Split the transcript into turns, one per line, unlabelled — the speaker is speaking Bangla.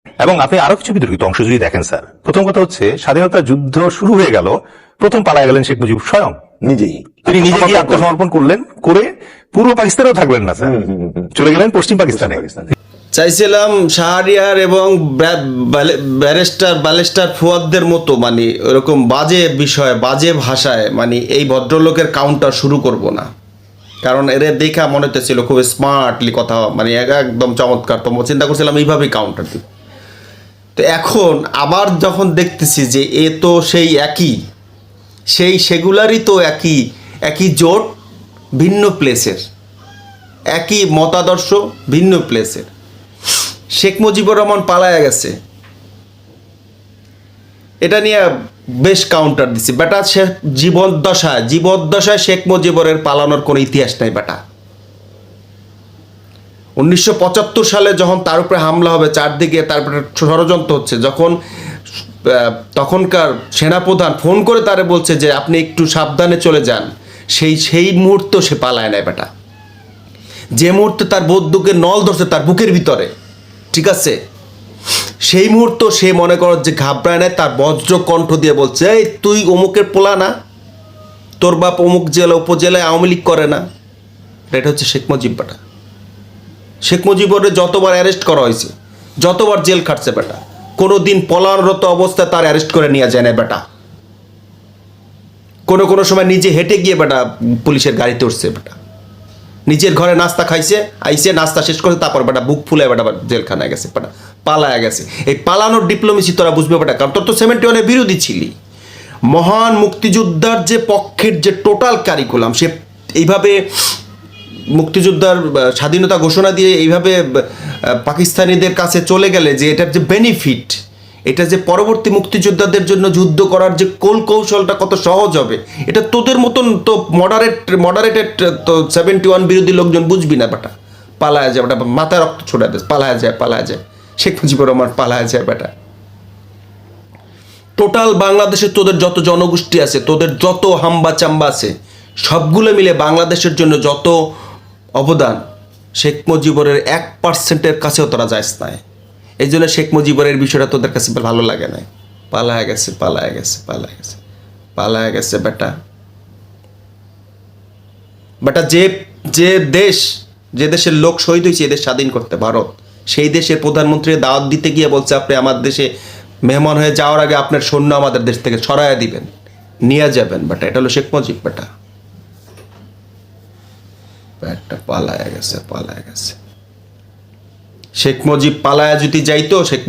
এবং আপনি আরো কিছু বিতর্কিত অংশ যদি দেখেন স্যার, প্রথম কথা হচ্ছে স্বাধীনতা যুদ্ধ শুরু হয়ে গেল, প্রথম পালায় গেলেন শেখ মুজিব স্বয়ং
নিজেই
তিনি নিজে গিয়ে আত্মসমর্পণ করলেন, করে পূর্ব পাকিস্তানেও থাকবেন না স্যার, চলে গেলেন পশ্চিম পাকিস্তানে।
চাইছিলাম শাহরিয়ার এবং ব্যারিস্টার ফুয়াদদের মতো মানে এরকম বাজে বিষয় বাজে ভাষায় মানে এই ভদ্রলোকের কাউন্টার শুরু করব না, কারণ এদের দেখা মনে হতেছিল খুব স্মার্টলি কথা, মানে একদম চমৎকার। তো চিন্তা করছিলাম এইভাবেই কাউন্টার দিব। তো এখন আবার যখন দেখতেছি যে এ তো সেই একই, সেগুলারই তো একই জোট, ভিন্ন প্লেসের, একই মতাদর্শ, ভিন্ন প্লেসের। শেখ মুজিবুর রহমান পালায়া গেছে, এটা নিয়ে বেশ কাউন্টার দিছি। বেটা সে জীবদ্দশায় শেখ মুজিবুরের পালানোর কোনো ইতিহাস নাই বেটা। 1975 সালে যখন তার উপরে হামলা হবে, চারদিকে তারপরে ষড়যন্ত্র হচ্ছে, যখন তখনকার সেনাপ্রধান ফোন করে তারে বলছে যে আপনি একটু সাবধানে চলে যান, সেই মুহূর্ত সে পালায় নেয় বেটা। যে মুহূর্তে তার বন্দুকের নল ধরছে তার বুকের ভিতরে, ঠিক আছে, সেই মুহূর্ত সে মনে করো যে ঘাবড়ায় নেয়, তার বজ্র কণ্ঠ দিয়ে বলছে এই তুই অমুকের পোলা না, তোর বাপ অমুক জেলা উপজেলায় আওয়ামী লীগ করে না। এটা হচ্ছে শেখ মুজিব বেটা। শেখ মুজিবুরের যতবার অ্যারেস্ট করা হয়েছে, যতবার জেল খাটছে বেটা, কোনো দিন পলায়নরত অবস্থায় তার অ্যারেস্ট করে নিয়ে যায় না বেটা। কোনো সময় নিজে হেঁটে গিয়ে বেটা পুলিশের গাড়িতে উঠছে বেটা, নিজের ঘরে নাস্তা খাইছে, আইসে নাস্তা শেষ করে তারপর বেটা বুক ফুলে বেটা জেলখানায় গেছে বেটা, পালায়া গেছে। এই পালানোর ডিপ্লোমেসি তোরা বুঝবে বেটা, কারণ তোর তো 71-এর বিরোধী ছিলি। মহান মুক্তিযোদ্ধার যে পক্ষের যে টোটাল কারিকুলাম, সে এইভাবে মুক্তিযোদ্ধার স্বাধীনতা ঘোষণা দিয়ে এইভাবে পাকিস্তানিদের কাছে চলে গেলে যে এটার যে বেনিফিট, এটা যে পরবর্তী মুক্তিযোদ্ধাদের জন্য যুদ্ধ করার যে কৌশলটা কত সহজ হবে, এটা তোদের মতন তো মডারেটেড তো 71 বিরোধী লোকজন বুঝবি না বেটা। পালায়া যায় বেটা, মাথায় রক্ত ছড়া দেয়, পালায়া যায়। শেখ মুজিবুর রহমান পালায়া যায় বেটা। টোটাল বাংলাদেশে তোদের যত জনগোষ্ঠী আছে, তোদের যত হাম্বা চাম্বা আছে, সবগুলো মিলে বাংলাদেশের জন্য যত অবদান, শেখ মুজিবুরের 1% কাছেও তোরা যাইস না। এই জন্য শেখ মুজিবুরের বিষয়টা তোদের কাছে ভালো লাগে না। পালায়া গেছে বেটা। যে দেশের লোক শহীদ হয়েছে এদের স্বাধীন করতে, ভারত, সেই দেশের প্রধানমন্ত্রী দাওয়াত দিতে গিয়ে বলছে আপনি আমার দেশে মেহমান হয়ে যাওয়ার আগে আপনার সৈন্য আমাদের দেশ থেকে সরাইয়া দিবেন, নিয়ে যাবেন বেটা। এটা হলো শেখ মুজিব বেটা। পালায়া গেছে। শেখ মুজিব পালায়া যদি যাইতো, শেখ মুজিব